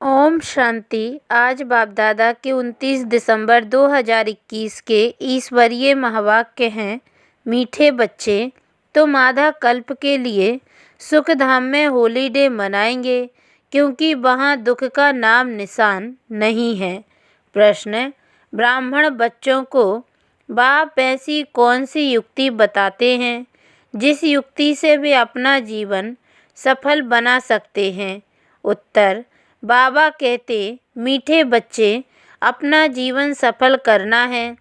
ओम शांति। आज बाप दादा के 29 दिसंबर 2021 के ईश्वरीय महावाक्य हैं। मीठे बच्चे, तुम आधा कल्प के लिए सुख धाम में हॉलीडे मनाएंगे क्योंकि वहाँ दुख का नाम निशान नहीं है। प्रश्न: ब्राह्मण बच्चों को बाप ऐसी कौन सी युक्ति बताते हैं जिस युक्ति से वे अपना जीवन सफल बना सकते हैं? उत्तर: बाबा कहते, मीठे बच्चे, अपना जीवन सफल करना है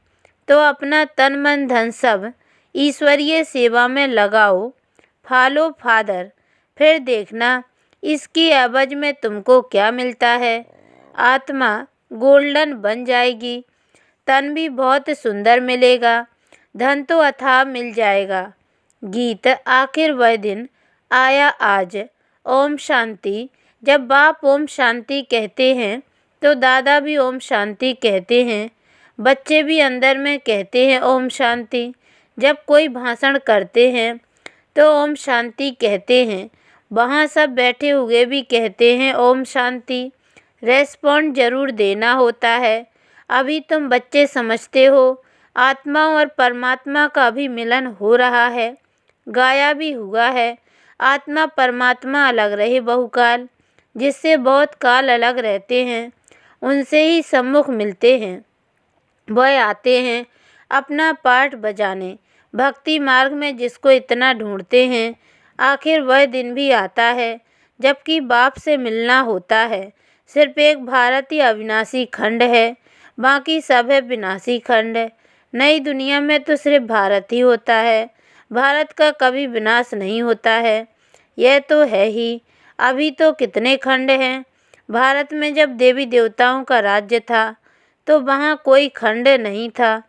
तो अपना तन मन धन सब ईश्वरीय सेवा में लगाओ। फॉलो फादर, फिर देखना इसकी एवज में तुमको क्या मिलता है। आत्मा गोल्डन बन जाएगी, तन भी बहुत सुंदर मिलेगा, धन तो अथाह मिल जाएगा। गीत: आखिर वह दिन आया आज। ओम शांति। जब बाप ओम शांति कहते हैं तो दादा भी ओम शांति कहते हैं, बच्चे भी अंदर में कहते हैं ओम शांति। जब कोई भाषण करते हैं तो ओम शांति कहते हैं, वहाँ सब बैठे हुए भी कहते हैं ओम शांति। रेस्पॉन्ड जरूर देना होता है। अभी तुम बच्चे समझते हो आत्मा और परमात्मा का भी मिलन हो रहा है, गाया भी हुआ है। आत्मा परमात्मा अलग रहे बहुकाल, जिससे बहुत काल अलग रहते हैं, उनसे ही सम्मुख मिलते हैं। वह आते हैं अपना पाठ बजाने। भक्ति मार्ग में जिसको इतना ढूंढते हैं, आखिर वह दिन भी आता है जबकि बाप से मिलना होता है। सिर्फ एक भारत ही अविनाशी खंड है, बाकी सब है विनाशी खंड। नई दुनिया में तो सिर्फ भारत ही होता है, भारत का कभी विनाश नहीं होता है, यह तो है ही। अभी तो कितने खंड हैं। भारत में जब देवी देवताओं का राज्य था तो वहाँ कोई खंड नहीं था,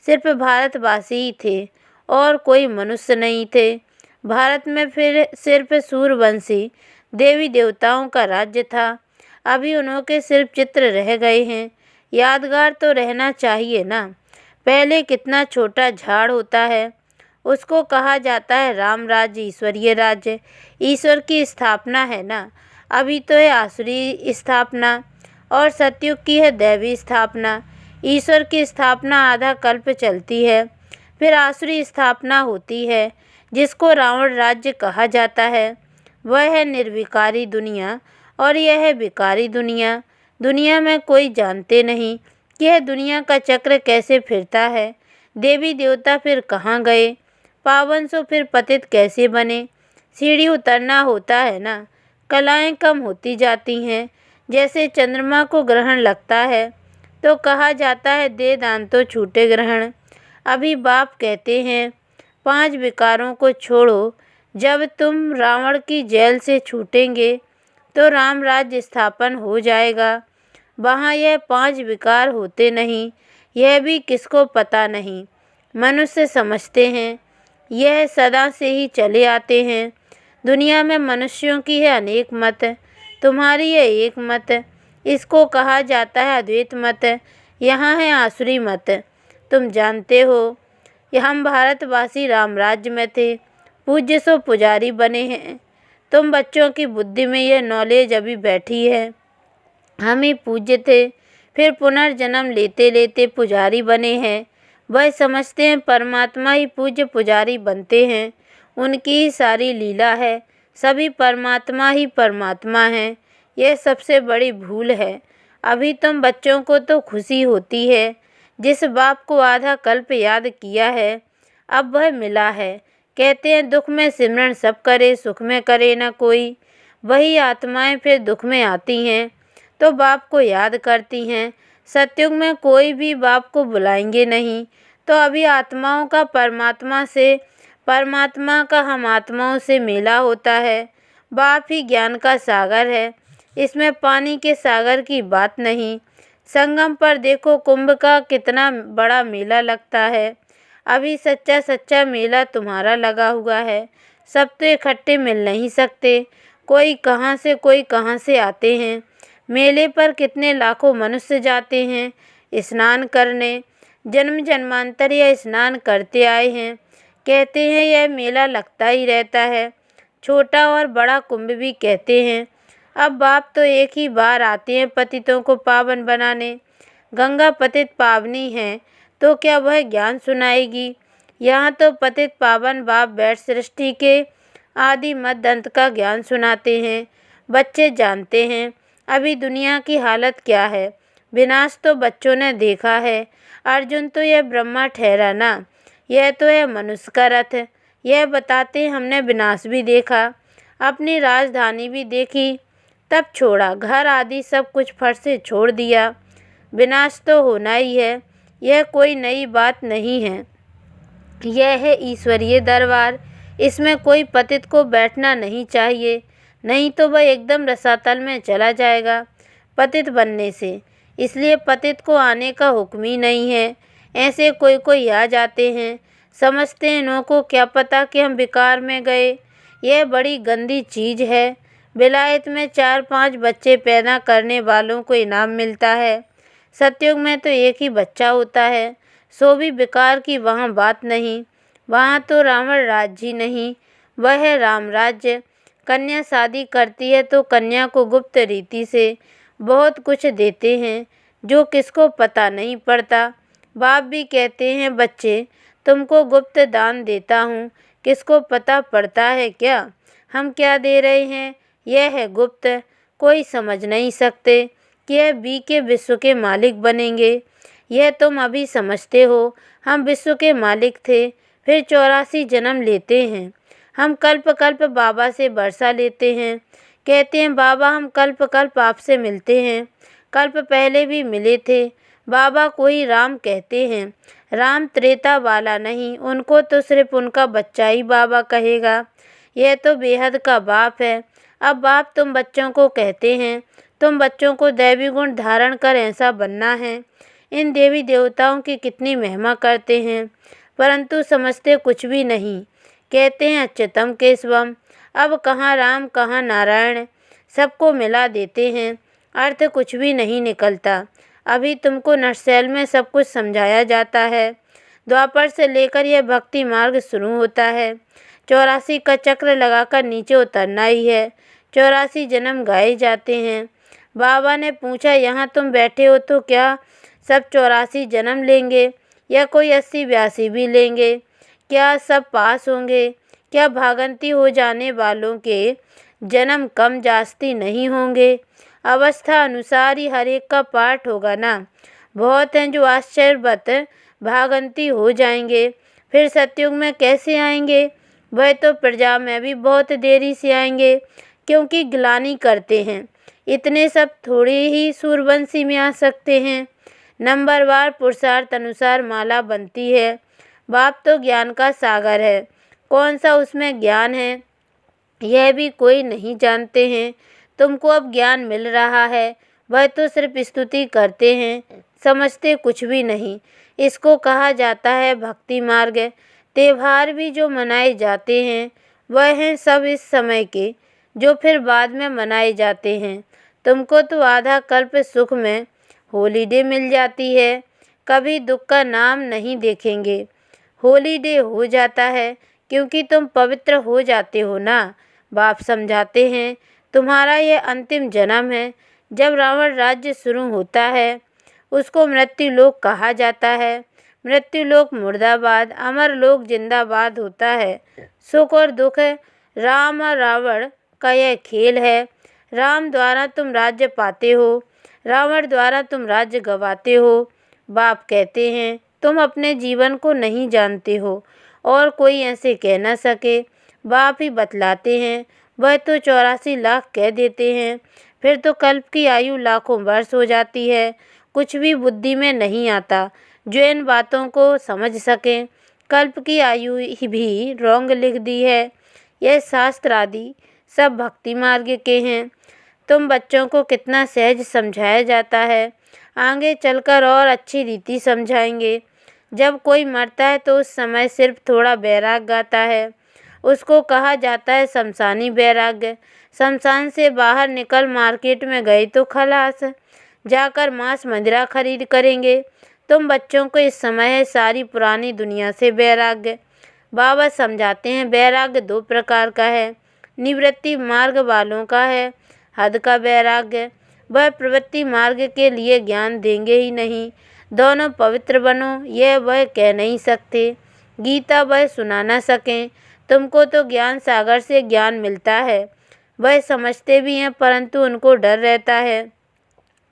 सिर्फ भारतवासी ही थे और कोई मनुष्य नहीं थे। भारत में फिर सिर्फ सूर्यवंशी देवी देवताओं का राज्य था। अभी उनके सिर्फ चित्र रह गए हैं, यादगार तो रहना चाहिए ना। पहले कितना छोटा झाड़ होता है, उसको कहा जाता है राम राज्य, ईश्वरीय राज्य। ईश्वर की स्थापना है ना। अभी तो है आसुरी स्थापना और सतयुग की है दैवी स्थापना। ईश्वर की स्थापना आधा कल्प चलती है, फिर आसुरी स्थापना होती है जिसको रावण राज्य कहा जाता है। वह है निर्विकारी दुनिया और यह है विकारी दुनिया। दुनिया में कोई जानते नहीं कि यह दुनिया का चक्र कैसे फिरता है। देवी देवता फिर कहाँ गए, पावन सो फिर पतित कैसे बने। सीढ़ी उतरना होता है ना। कलाएं कम होती जाती हैं, जैसे चंद्रमा को ग्रहण लगता है तो कहा जाता है दे दान तो छूटे ग्रहण। अभी बाप कहते हैं 5 विकारों को छोड़ो। जब तुम रावण की जेल से छूटेंगे तो राम राज्य स्थापन हो जाएगा। वहाँ यह 5 विकार होते नहीं, यह भी किसको पता नहीं। मनुष्य समझते हैं यह सदा से ही चले आते हैं। दुनिया में मनुष्यों की है अनेक मत, तुम्हारी है एक मत। इसको कहा जाता है अद्वैत मत। यहाँ है आसुरी मत। तुम जानते हो हम भारतवासी राम राज्य में थे, पूज्य सो पुजारी बने हैं। तुम बच्चों की बुद्धि में यह नॉलेज अभी बैठी है, हम ही पूज्य थे, फिर पुनर्जन्म लेते लेते पुजारी बने हैं। वह समझते हैं परमात्मा ही पूज्य पुजारी बनते हैं, उनकी ही सारी लीला है। सभी परमात्मा ही परमात्मा हैं, यह सबसे बड़ी भूल है। अभी तुम बच्चों को तो खुशी होती है, जिस बाप को आधा कल्प याद किया है अब वह मिला है। कहते हैं दुख में सिमरन सब करे, सुख में करे न कोई। वही आत्माएं फिर दुख में आती हैं तो बाप को याद करती हैं। सतयुग में कोई भी बाप को बुलाएंगे नहीं, तो अभी आत्माओं का परमात्मा से, परमात्मा का हम आत्माओं से मेला होता है। बाप ही ज्ञान का सागर है, इसमें पानी के सागर की बात नहीं। संगम पर देखो कुंभ का कितना बड़ा मेला लगता है। अभी सच्चा सच्चा मेला तुम्हारा लगा हुआ है। सब तो इकट्ठे मिल नहीं सकते, कोई कहाँ से आते हैं। मेले पर कितने लाखों मनुष्य जाते हैं स्नान करने, जन्म जन्मांतर यह स्नान करते आए हैं। कहते हैं यह मेला लगता ही रहता है, छोटा और बड़ा कुंभ भी कहते हैं। अब बाप तो एक ही बार आते हैं पतितों को पावन बनाने। गंगा पतित पावनी है, तो क्या वह ज्ञान सुनाएगी? यहाँ तो पतित पावन बाप बैठ सृष्टि के आदि मध्य अंत का ज्ञान सुनाते हैं। बच्चे जानते हैं अभी दुनिया की हालत क्या है। विनाश तो बच्चों ने देखा है। अर्जुन तो यह ब्रह्मा ठहरा ना, यह तो है मनुष्य का रथ। यह बताते हमने विनाश भी देखा, अपनी राजधानी भी देखी, तब छोड़ा घर आदि सब कुछ फट से छोड़ दिया। विनाश तो होना ही है, यह कोई नई बात नहीं है। यह है ईश्वरीय दरबार, इसमें कोई पतित को बैठना नहीं चाहिए, नहीं तो वह एकदम रसातल में चला जाएगा पतित बनने से। इसलिए पतित को आने का हुक्म ही नहीं है। ऐसे कोई कोई आ जाते हैं, समझते हैं इन्हों को क्या पता कि हम विकार में गए। यह बड़ी गंदी चीज़ है। विलायत में 4-5 बच्चे पैदा करने वालों को इनाम मिलता है। सतयुग में तो एक ही बच्चा होता है, सो भी विकार की वहाँ बात नहीं। वहाँ तो रावण राज्य ही नहीं, वह है राम राज्य। कन्या शादी करती है तो कन्या को गुप्त रीति से बहुत कुछ देते हैं, जो किसको पता नहीं पड़ता। बाप भी कहते हैं बच्चे तुमको गुप्त दान देता हूँ, किसको पता पड़ता है क्या हम क्या दे रहे हैं? यह है गुप्त, कोई समझ नहीं सकते कि यह बी के विश्व के मालिक बनेंगे। यह तुम अभी समझते हो, हम विश्व के मालिक थे, फिर 84 जन्म लेते हैं। हम कल्प कल्प बाबा से वर्षा लेते हैं, कहते हैं बाबा हम कल्प कल्प आपसे मिलते हैं। कल्प पहले भी मिले थे, बाबा को ही राम कहते हैं। राम त्रेता वाला नहीं, उनको तो सिर्फ उनका बच्चा ही बाबा कहेगा। यह तो बेहद का बाप है। अब बाप तुम बच्चों को कहते हैं, तुम बच्चों को दैवी गुण धारण कर ऐसा बनना है। इन देवी देवताओं की कितनी महिमा करते हैं, परंतु समझते कुछ भी नहीं। कहते हैं अच्युतम केशवम। अब कहाँ राम कहाँ नारायण, सबको मिला देते हैं, अर्थ कुछ भी नहीं निकलता। अभी तुमको नटशैल में सब कुछ समझाया जाता है। द्वापर से लेकर यह भक्ति मार्ग शुरू होता है। 84 का चक्र लगाकर नीचे उतरना ही है। 84 जन्म गाए जाते हैं। बाबा ने पूछा यहाँ तुम बैठे हो तो क्या सब 84 जन्म लेंगे या कोई 80-82 भी लेंगे? क्या सब पास होंगे? क्या भागंती हो जाने वालों के जन्म कम जास्ती नहीं होंगे? अवस्था अनुसार ही हर एक का पाठ होगा ना। बहुत हैं जो आश्चर्यवत भागंती हो जाएंगे, फिर सतयुग में कैसे आएंगे? वह तो प्रजा में भी बहुत देरी से आएंगे, क्योंकि ग्लानि करते हैं। इतने सब थोड़ी ही सूर्यवंशी में आ सकते हैं। नंबरवार पुरुषार्थ अनुसार माला बनती है। बाप तो ज्ञान का सागर है, कौन सा उसमें ज्ञान है यह भी कोई नहीं जानते हैं। तुमको अब ज्ञान मिल रहा है, वह तो सिर्फ स्तुति करते हैं, समझते कुछ भी नहीं। इसको कहा जाता है भक्ति मार्ग। त्योहार भी जो मनाए जाते हैं वह हैं सब इस समय के, जो फिर बाद में मनाए जाते हैं। तुमको तो आधा कल्प सुख में हॉलीडे मिल जाती है, कभी दुख का नाम नहीं देखेंगे। हॉलीडे हो जाता है क्योंकि तुम पवित्र हो जाते हो ना। बाप समझाते हैं तुम्हारा यह अंतिम जन्म है। जब रावण राज्य शुरू होता है उसको मृत्यु लोक कहा जाता है। मृत्यु लोक मुर्दाबाद, अमर लोक जिंदाबाद होता है। सुख और दुख राम और रावण का यह खेल है। राम द्वारा तुम राज्य पाते हो, रावण द्वारा तुम राज्य गंवाते हो। बाप कहते हैं तुम अपने जीवन को नहीं जानते हो और कोई ऐसे कह न सके। बाप ही बतलाते हैं, वह तो 84 लाख कह देते हैं, फिर तो कल्प की आयु लाखों वर्ष हो जाती है। कुछ भी बुद्धि में नहीं आता जो इन बातों को समझ सकें। कल्प की आयु ही भी रोंग लिख दी है। यह शास्त्र आदि सब भक्ति मार्ग के हैं। तुम बच्चों को कितना सहज समझाया जाता है, आगे चलकर और अच्छी रीति समझाएंगे। जब कोई मरता है तो उस समय सिर्फ थोड़ा बैराग आता है, उसको कहा जाता है शमशानी बैराग्य। शमशान से बाहर निकल मार्केट में गए तो खलास, जाकर मांस मदिरा खरीद करेंगे। तुम बच्चों को इस समय है सारी पुरानी दुनिया से बैराग्य। बाबा समझाते हैं बैराग्य 2 प्रकार का है, निवृत्ति मार्ग वालों का है, हद का वैराग्य। वह प्रवृत्ति मार्ग के लिए ज्ञान देंगे ही नहीं। दोनों पवित्र बनो यह वह कह नहीं सकते, गीता वह सुना न सकें। तुमको तो ज्ञान सागर से ज्ञान मिलता है, वह समझते भी हैं, परंतु उनको डर रहता है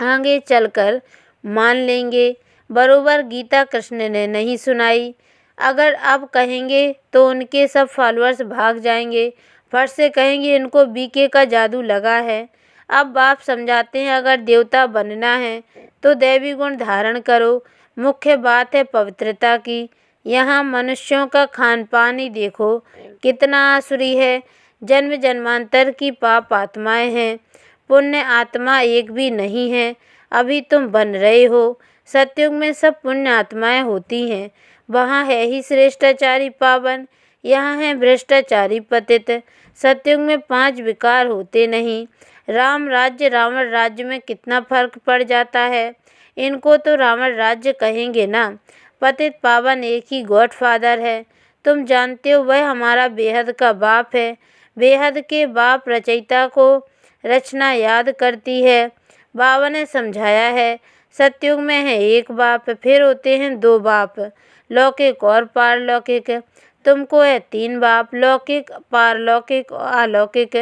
आगे चलकर मान लेंगे। बरोबर गीता कृष्ण ने नहीं सुनाई। अगर अब कहेंगे तो उनके सब फॉलोअर्स भाग जाएंगे, फट से कहेंगे इनको बीके का जादू लगा है। अब बाप समझाते हैं अगर देवता बनना है तो दैवी गुण धारण करो। मुख्य बात है पवित्रता की। यहाँ मनुष्यों का खान पान ही देखो कितना आसुरी है। जन्म जन्मांतर की पाप आत्माएं हैं, पुण्य आत्मा एक भी नहीं है। अभी तुम बन रहे हो। सतयुग में सब पुण्य आत्माएं होती हैं, वहाँ है ही श्रेष्ठाचारी पावन, यहाँ है भ्रष्टाचारी पतित। सतयुग में 5 विकार होते नहीं। राम राज्य रावण राज्य में कितना फर्क पड़ जाता है। इनको तो रावण राज्य कहेंगे ना। पतित पावन एक ही गॉडफादर है। तुम जानते हो वह हमारा बेहद का बाप है। बेहद के बाप रचयिता को रचना याद करती है। बाबा ने समझाया है सतयुग में है एक बाप, फिर होते हैं 2 बाप, लौकिक और पारलौकिक। तुमको है 3 बाप, लौकिक पारलौकिक और अलौकिक।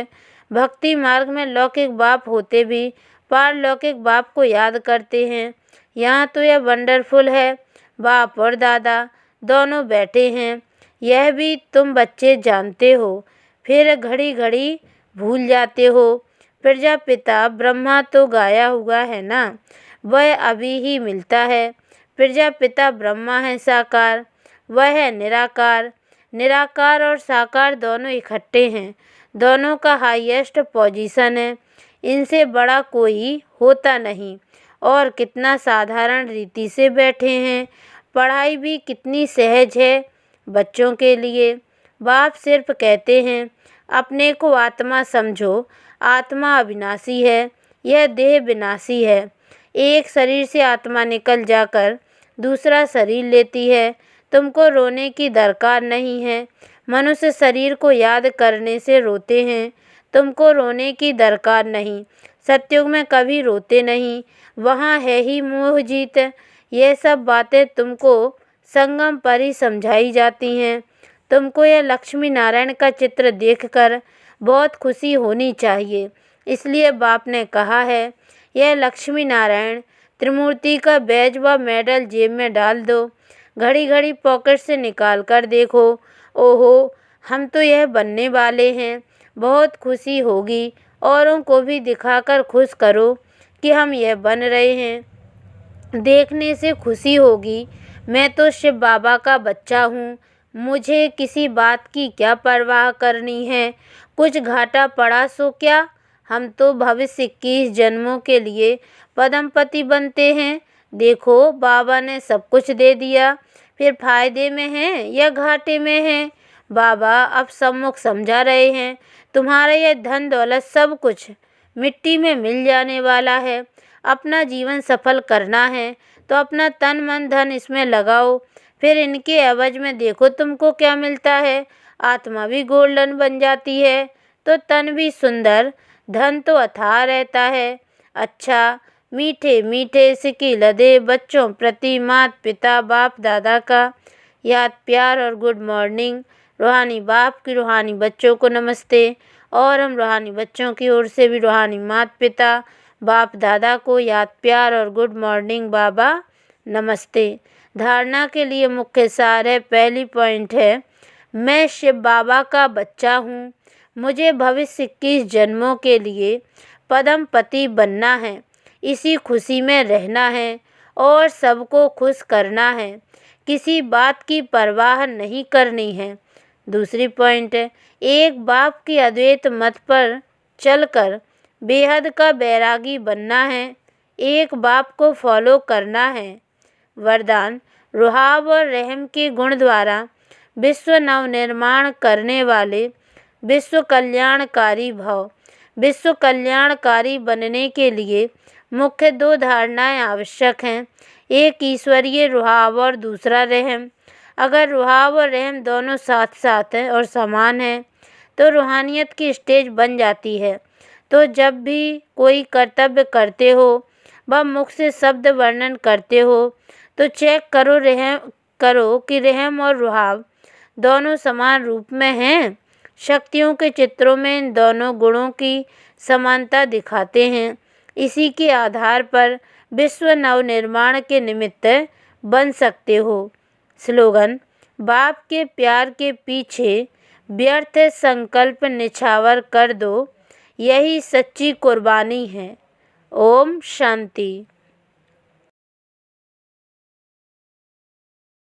भक्ति मार्ग में लौकिक बाप होते भी पारलौकिक बाप को याद करते हैं। यहाँ तो यह वंडरफुल है, बाप और दादा दोनों बैठे हैं, यह भी तुम बच्चे जानते हो, फिर घड़ी घड़ी भूल जाते हो। प्रजापिता ब्रह्मा तो गाया हुआ है ना, वह अभी ही मिलता है। प्रजापिता ब्रह्मा है साकार, वह है निराकार। निराकार और साकार दोनों इकट्ठे हैं, दोनों का हाईएस्ट पोजीशन है। इनसे बड़ा कोई होता नहीं। और कितना साधारण रीति से बैठे हैं। पढ़ाई भी कितनी सहज है बच्चों के लिए। बाप सिर्फ कहते हैं अपने को आत्मा समझो, आत्मा अविनाशी है, यह देह विनाशी है। एक शरीर से आत्मा निकल जाकर दूसरा शरीर लेती है। तुमको रोने की दरकार नहीं है। मनुष्य शरीर को याद करने से रोते हैं, तुमको रोने की दरकार नहीं। सतयुग में कभी रोते नहीं, वहाँ है ही मोह जीत। ये सब बातें तुमको संगम पर ही समझाई जाती हैं। तुमको यह लक्ष्मी नारायण का चित्र देखकर बहुत खुशी होनी चाहिए। इसलिए बाप ने कहा है यह लक्ष्मी नारायण त्रिमूर्ति का बैज व मेडल जेब में डाल दो, घड़ी घड़ी पॉकेट से निकाल कर देखो। ओहो, हम तो यह बनने वाले हैं। बहुत खुशी होगी। औरों को भी दिखाकर खुश करो कि हम यह बन रहे हैं। देखने से खुशी होगी। मैं तो शिव बाबा का बच्चा हूँ, मुझे किसी बात की क्या परवाह करनी है। कुछ घाटा पड़ा सो क्या, हम तो भविष्य 21 जन्मों के लिए पद्मपति बनते हैं। देखो बाबा ने सब कुछ दे दिया, फिर फायदे में हैं या घाटे में हैं। बाबा अब सम्मुख समझा रहे हैं तुम्हारा यह धन दौलत सब कुछ मिट्टी में मिल जाने वाला है। अपना जीवन सफल करना है तो अपना तन मन धन इसमें लगाओ, फिर इनके एवज में देखो तुमको क्या मिलता है। आत्मा भी गोल्डन बन जाती है तो तन भी सुंदर, धन तो अथाह रहता है। अच्छा, मीठे मीठे सिकी लदे बच्चों प्रति माता पिता बाप दादा का याद प्यार और गुड मॉर्निंग। रूहानी बाप की रूहानी बच्चों को नमस्ते। और हम रूहानी बच्चों की ओर से भी रूहानी माता पिता बाप दादा को याद प्यार और गुड मॉर्निंग बाबा नमस्ते। धारणा के लिए मुख्य सार है। पहली पॉइंट है मैं शिव बाबा का बच्चा हूँ, मुझे भविष्य 21 जन्मों के लिए पद्मपति बनना है, इसी खुशी में रहना है और सबको खुश करना है, किसी बात की परवाह नहीं करनी है। दूसरी पॉइंट है एक बाप की अद्वैत मत पर चलकर बेहद का बैरागी बनना है, एक बाप को फॉलो करना है। वरदान रुहाब और रहम के गुण द्वारा विश्व नवनिर्माण करने वाले विश्व कल्याणकारी भव। विश्व कल्याणकारी बनने के लिए मुख्य 2 धारणाएं आवश्यक हैं, एक ईश्वरीय रुहाब और दूसरा रहम। अगर रुहाब और रहम दोनों साथ साथ हैं और समान हैं तो रूहानियत की स्टेज बन जाती है। तो जब भी कोई कर्तव्य करते हो व मुख से शब्द वर्णन करते हो तो चेक करो कि रहम और रुहाब दोनों समान रूप में हैं। शक्तियों के चित्रों में इन दोनों गुणों की समानता दिखाते हैं। इसी के आधार पर विश्व नवनिर्माण के निमित्त बन सकते हो। स्लोगन: बाप के प्यार के पीछे व्यर्थ संकल्प निछावर कर दो, यही सच्ची कुर्बानी है। ओम शांति।